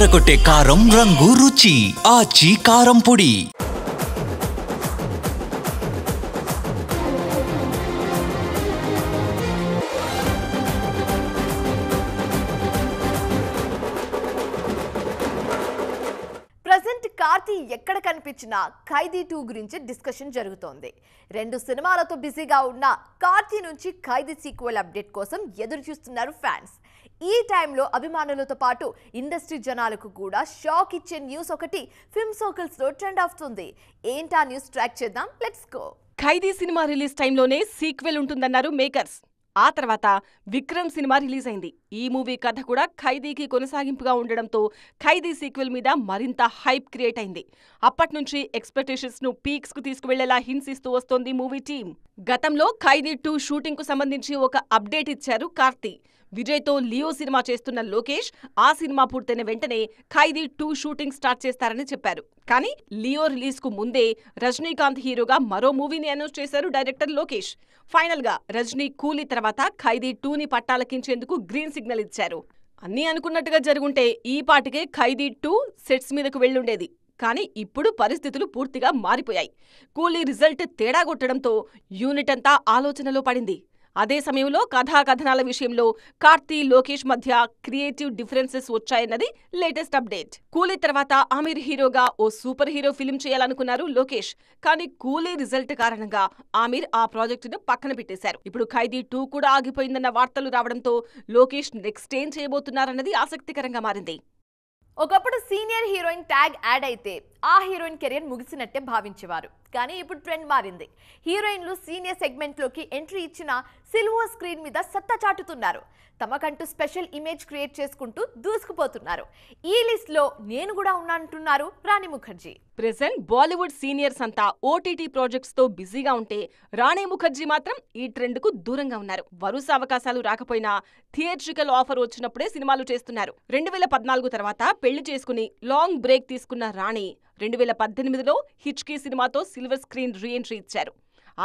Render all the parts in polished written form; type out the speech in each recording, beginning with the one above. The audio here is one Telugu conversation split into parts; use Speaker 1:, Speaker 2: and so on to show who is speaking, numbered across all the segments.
Speaker 1: అదరగొట్టే కారం రంగు రుచి ఆచి కారం పొడి.
Speaker 2: ప్రెజెంట్ కార్తీ ఎక్కడ కనిపించినా ఖైదీ 2 గురించి డిస్కషన్ జరుగుతోంది. 2 సినిమాలతో బిజీగా ఉన్న కార్తీ నుంచి ఖైదీ సీక్వెల్ అప్డేట్ కోసం ఎదురు చూస్తున్నారు ఫ్యాన్స్. ఈ టైంలో అభిమానులతో పాటు ఇండస్ట్రీ జనాలకు కూడా షాక్ ఇచ్చే న్యూస్ ఒకటి ఫిల్మ్ సర్కిల్స్ లో ట్రెండ్ అవుతుంది. ఏంటా న్యూస్ ట్రాక్ చేద్దాం, let's go.
Speaker 3: Khaidi cinema release టైంలోనే సీక్వెల్ ఉంటుందన్నారు మేకర్స్. ఆ తర్వాత విక్రమ్ సినిమా రిలీజ్ అయింది. ఈ మూవీ కథ కూడా ఖైదీకి కొనసాగింపుగా ఉండడంతో ఖైదీ సీక్వెల్ మీద మరింత హైప్ క్రియేట్ అయింది. అప్పట్నుంచి ఎక్స్పెక్టేషన్స్ ను పీక్స్ కు తీసుకువెళ్లేలా హింట్స్ ఇస్తూ వస్తోంది మూవీ టీం. గతంలో ఖైదీ 2 షూటింగ్ కు సంబంధించి ఒక అప్డేట్ ఇచ్చారు కార్తీ. విజయ్ తో లియో సినిమా చేస్తున్న లోకేష్ ఆ సినిమా పూర్తయిన వెంటనే ఖైదీ 2 షూటింగ్ స్టార్ట్ చేస్తారని చెప్పారు. కానీ లియో రిలీజ్ కు ముందే రజనీకాంత్ హీరోగా మరో మూవీని అనౌన్స్ చేశారు డైరెక్టర్ లోకేష్. ఫైనల్ గా రజనీ కూలీ తర్వాత ఖైదీ 2ని పట్టాలకించేందుకు గ్రీన్ సిగ్నల్ ఇచ్చారు. అన్నీ అనుకున్నట్టుగా జరుగుంటే ఈ పాటికే ఖైదీ 2 సెట్స్ మీదకు వెళ్లుండేది. కానీ ఇప్పుడు పరిస్థితులు పూర్తిగా మారిపోయాయి. కూలీ రిజల్ట్ తేడా కొట్టడంతో యూనిట్ అంతా ఆలోచనలో పడింది. అదే సమయంలో కథాకథనాల విషయంలో కార్తీ లోకేష్ మధ్య క్రియేటివ్ డిఫరెన్సెస్ వచ్చాయన్నది లేటెస్ట్ అప్డేట్. కూలీ తర్వాత ఆమిర్ హీరోగా ఓ సూపర్ హీరో ఫిల్మ్ చేయాలనుకున్నారు లోకేష్. కానీ కూలీ రిజల్ట్ కారణంగా ఆమిర్ ఆ ప్రాజెక్టును పక్కన పెట్టేశారు. ఇప్పుడు ఖైదీ 2 కూడా ఆగిపోయిందన్న వార్తలు రావడంతో లోకేష్ నెక్స్ట్ ఏం చేయబోతున్నారన్నది ఆసక్తికరంగా మారింది.
Speaker 2: ఒకప్పుడు సీనియర్ హీరోయిన్ ట్యాగ్ యాడ్ అయితే ఆ హీరోయిన్ కెరీర్ ముగిసినట్టే భావించేవారు. కానీ ఇప్పుడు ట్రెండ్ మారింది. హీరోయిన్లు సీనియర్ సెగ్మెంట్లోకి ఎంట్రీ ఇచ్చిన సిల్వర్ స్క్రీన్ మీద సత్తా చాటుతున్నారు. తమకంటూ స్పెషల్ ఇమేజ్ క్రియేట్ చేసుకుంటూ దూసుకుపోతున్నారు. ఈ లిస్ట్ లో నేను కూడా ఉన్నానంటున్నారు రాణి ముఖర్జీ.
Speaker 3: ప్రెజెంట్ బాలీవుడ్ సీనియర్స్ అంతా ఓటీటీ ప్రాజెక్ట్స్ తో బిజీగా ఉంటే రాణి ముఖర్జీ మాత్రం ఈ ట్రెండ్ కు దూరంగా ఉన్నారు. వరుస అవకాశాలు రాకపోయినా థియేట్రికల్ ఆఫర్ వచ్చినప్పుడే సినిమాలు చేస్తున్నారు. 2014 తర్వాత పెళ్లి చేసుకుని లాంగ్ బ్రేక్ తీసుకున్న రాణి 2018లో హిచ్కీ సినిమాతో సిల్వర్ స్క్రీన్ రీ ఎంట్రీ ఇచ్చారు.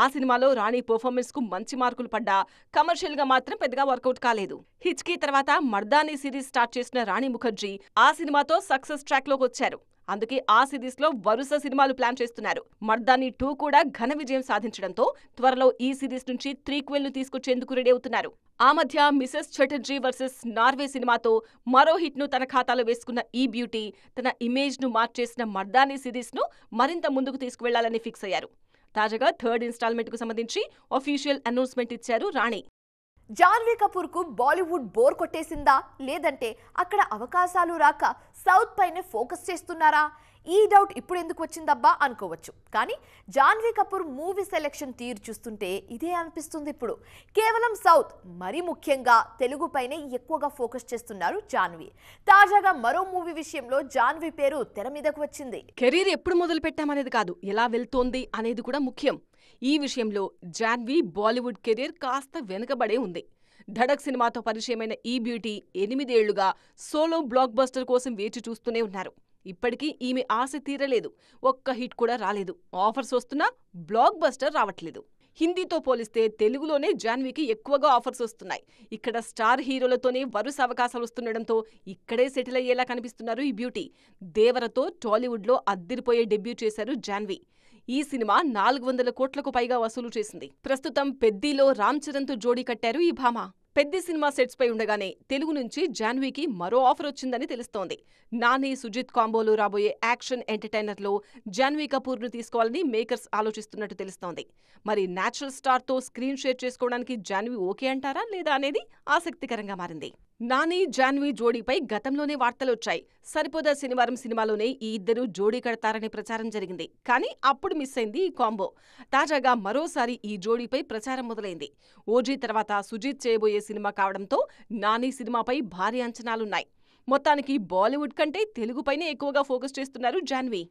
Speaker 3: ఆ సినిమాలో రాణి పర్ఫార్మెన్స్ కు మంచి మార్కులు పడ్డా కమర్షియల్ గా మాత్రం పెద్దగా వర్కౌట్ కాలేదు. హిచ్కీ తర్వాత మర్దానీ సిరీస్ స్టార్ట్ చేసిన రాణి ముఖర్జీ ఆ సినిమాతో సక్సెస్ ట్రాక్ లోకి వచ్చారు. అందుకే ఆ సిరీస్ లో వరుస సినిమాలు ప్లాన్ చేస్తున్నారు. మర్దానీ 2 కూడా ఘన విజయం సాధించడంతో త్వరలో ఈ సిరీస్ నుంచి త్రీక్వెల్ ను తీసుకొచ్చేందుకు రెడీ అవుతున్నారు. ఆ మధ్య మిసెస్ చటర్జీ వర్సెస్ నార్వే సినిమాతో మరో హిట్ ను తన ఖాతాలో వేసుకున్న ఈ బ్యూటీ తన ఇమేజ్ ను మార్చేసిన మర్దానీ సిరీస్ ను మరింత ముందుకు తీసుకువెళ్లాలని ఫిక్స్ అయ్యారు. తాజాగా 3rd ఇన్స్టాల్మెంట్ కు సంబంధించి అఫీషియల్ అనౌన్స్మెంట్ ఇచ్చారు రాణి.
Speaker 2: జాన్వీ కపూర్ కు బాలీవుడ్ బోర్ కొట్టేసిందా, లేదంటే అక్కడ అవకాశాలు రాక సౌత్ పైనే ఫోకస్ చేస్తున్నారా? ఈ డౌట్ ఇప్పుడు ఎందుకు వచ్చిందబ్బా అనుకోవచ్చు. కానీ జాన్వీ కపూర్ మూవీ సెలెక్షన్ తీరు చూస్తుంటే ఇదే అనిపిస్తుంది. ఇప్పుడు కేవలం సౌత్, మరీ ముఖ్యంగా తెలుగు పైనే ఎక్కువగా ఫోకస్ చేస్తున్నారు జాన్వీ. తాజాగా మరో మూవీ విషయంలో జాన్వీ పేరు తెర మీదకు వచ్చింది.
Speaker 3: కెరీర్ ఎప్పుడు మొదలు పెట్టామనేది కాదు, ఎలా వెళ్తోంది అనేది కూడా ముఖ్యం. ఈ విషయంలో జాన్వీ బాలీవుడ్ కెరీర్ కాస్త వెనుకబడే ఉంది. ధడక్ సినిమాతో పరిచయమైన ఈ బ్యూటీ 8 ఏళ్లుగా సోలో బ్లాక్ బస్టర్ కోసం వేచి చూస్తూనే ఉన్నారు. ఇప్పటికీ ఈమె ఆశ తీరలేదు. ఒక్క హిట్ కూడా రాలేదు. ఆఫర్స్ వస్తున్నా బ్లాక్ బస్టర్ రావట్లేదు. హిందీతో పోలిస్తే తెలుగులోనే జాన్వీకి ఎక్కువగా ఆఫర్స్ వస్తున్నాయి. ఇక్కడ స్టార్ హీరోలతోనే వరుస అవకాశాలు వస్తుండడంతో ఇక్కడే సెటిల్ అయ్యేలా కనిపిస్తున్నారు ఈ బ్యూటీ. దేవరతో టాలీవుడ్లో అద్దిరిపోయే డెబ్యూ చేశారు జాన్వీ. ఈ సినిమా 400 కోట్లకు పైగా వసూలు చేసింది. ప్రస్తుతం పెద్దీలో రామ్ చరణ్తో జోడీ కట్టారు ఈ భామ. పెద్ది సినిమా సెట్స్ పై ఉండగానే తెలుగు నుంచి జాన్వీకి మరో ఆఫర్ వచ్చిందని తెలుస్తోంది. నాని సుజిత్ కాంబోలో రాబోయే యాక్షన్ ఎంటర్టైనర్లో జాన్వీ కపూర్ ను తీసుకోవాలని మేకర్స్ ఆలోచిస్తున్నట్టు తెలుస్తోంది. మరి నేచురల్ స్టార్ తో స్క్రీన్ షేర్ చేసుకోవడానికి జాన్వీ ఓకే అంటారా లేదా అనేది ఆసక్తికరంగా మారింది. నాని జాన్వీ జోడీపై గతంలోనే వార్తలొచ్చాయి. సరిపోదా శనివారం సినిమాలోనే ఈ ఇద్దరు జోడీ కడతారనే ప్రచారం జరిగింది. కానీ అప్పుడు మిస్ అయింది ఈ కాంబో. తాజాగా మరోసారి ఈ జోడీపై ప్రచారం మొదలైంది. ఓజీ తర్వాత సుజిత్ చేయబోయే సినిమా కావడంతో నాని సినిమాపై భారీ అంచనాలున్నాయి. మొత్తానికి బాలీవుడ్ కంటే తెలుగుపైనే ఎక్కువగా ఫోకస్ చేస్తున్నారు Janhvi.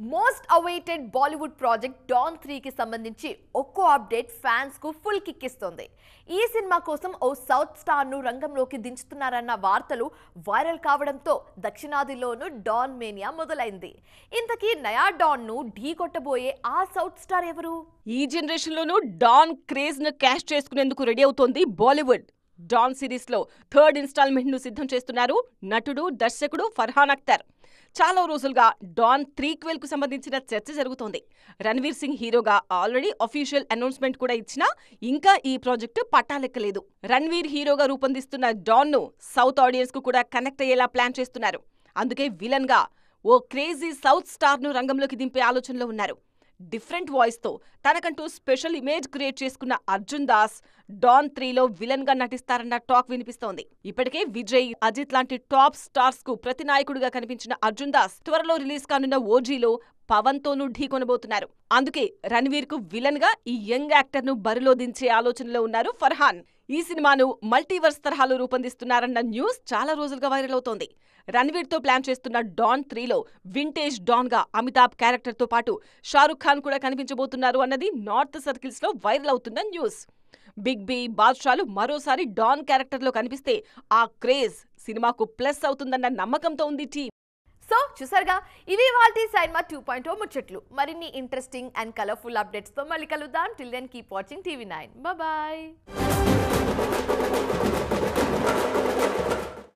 Speaker 2: Most awaited Bollywood project Don 3కి సంబంధించి ఒక్కో అప్డేట్ ఫ్యాన్స్ కు ఫుల్ కిక్ ఇస్తోంది. ఈ సినిమా కోసం ఓ సౌత్ స్టార్ ను రంగంలోకి దించుతున్నారన్న వార్తలు వైరల్ కావడంతో దక్షిణాదిలోనూ డాన్ మేనియా మొదలైంది. ఇంతకీ నయా డాన్ ను ఢీ కొట్టబోయే ఆ సౌత్ స్టార్ ఎవరు?
Speaker 3: ఈ జనరేషన్ లోనూ డాన్ క్రేజ్ ను క్యాష్ చేసుకునేందుకు రెడీ అవుతోంది బాలీవుడ్. డాన్ సిరీస్ లో థర్డ్ ఇన్స్టాల్మెంట్ ను సిద్ధం చేస్తున్నారు నటుడు, దర్శకుడు ఫర్హాన్ అఖ్తర్. చాలా రోజులుగా డాన్ 3 కు సంబంధించిన చర్చ జరుగుతోంది. రణ్వీర్ సింగ్ హీరోగా ఆల్రెడీ అఫీషియల్ అనౌన్స్మెంట్ కూడా ఇచ్చినా ఇంకా ఈ ప్రాజెక్టు పట్టాలెక్కలేదు. రణ్వీర్ హీరోగా రూపొందిస్తున్న డాన్ ను సౌత్ ఆడియన్స్ కు కూడా కనెక్ట్ అయ్యేలా ప్లాన్ చేస్తున్నారు. అందుకే విలన్ గా ఓ క్రేజీ సౌత్ స్టార్ ను రంగంలోకి దింపే ఆలోచనలో ఉన్నారు. డిఫరెంట్ వాయిస్ తో తనకంటూ స్పెషల్ ఇమేజ్ క్రియేట్ చేసుకున్న అర్జున్ దాస్ డాన్ 3లో విలన్ గా నటిస్తారన్న టాక్ వినిపిస్తోంది. ఇప్పటికే విజయ్, అజిత్ లాంటి టాప్ స్టార్స్ కు ప్రతినాయకుడిగా కనిపించిన అర్జున్ దాస్ త్వరలో రిలీజ్ కానున్న ఓజీలో పవన్ తోనూ ఢీకొనబోతున్నారు. అందుకే రణ్వీర్ కు విలన్ గా ఈ యంగ్ యాక్టర్ ను బరిలో దించే ఆలోచనలో ఉన్నారు ఫర్హాన్. ఈ సినిమాను మల్టీవర్స్ తరహాలో రూపొందిస్తున్నారన్న న్యూస్ చాలా రోజులుగా వైరల్ అవుతోంది. రణ్వీర్ తో ప్లాన్ చేస్తున్న డాన్ 3లో వింటేజ్ డాన్ గా అమితాబ్ క్యారెక్టర్ తో పాటు షారుఖ్ ఖాన్ కూడా కనిపించబోతున్నారు అన్నది నార్త్ సర్కిల్స్ లో వైరల్ అవుతున్న న్యూస్. బిగ్ బి, బాద్షాలు మరోసారి డాన్ క్యారెక్టర్ లో కనిపిస్తే ఆ క్రేజ్ సినిమాకు ప్లస్ అవుతుందన్న నమ్మకంతో ఉంది టీమ్.
Speaker 2: సో చూసారుగా, ఇవి వాల్టీ సైన్మా 2.0 ముచ్చట్లు. మరిన్ని ఇంట్రెస్టింగ్ అండ్ కలర్ఫుల్ అప్డేట్స్ తో మళ్ళీ కలుద్దాం. Till then keep watching TV9. Bye.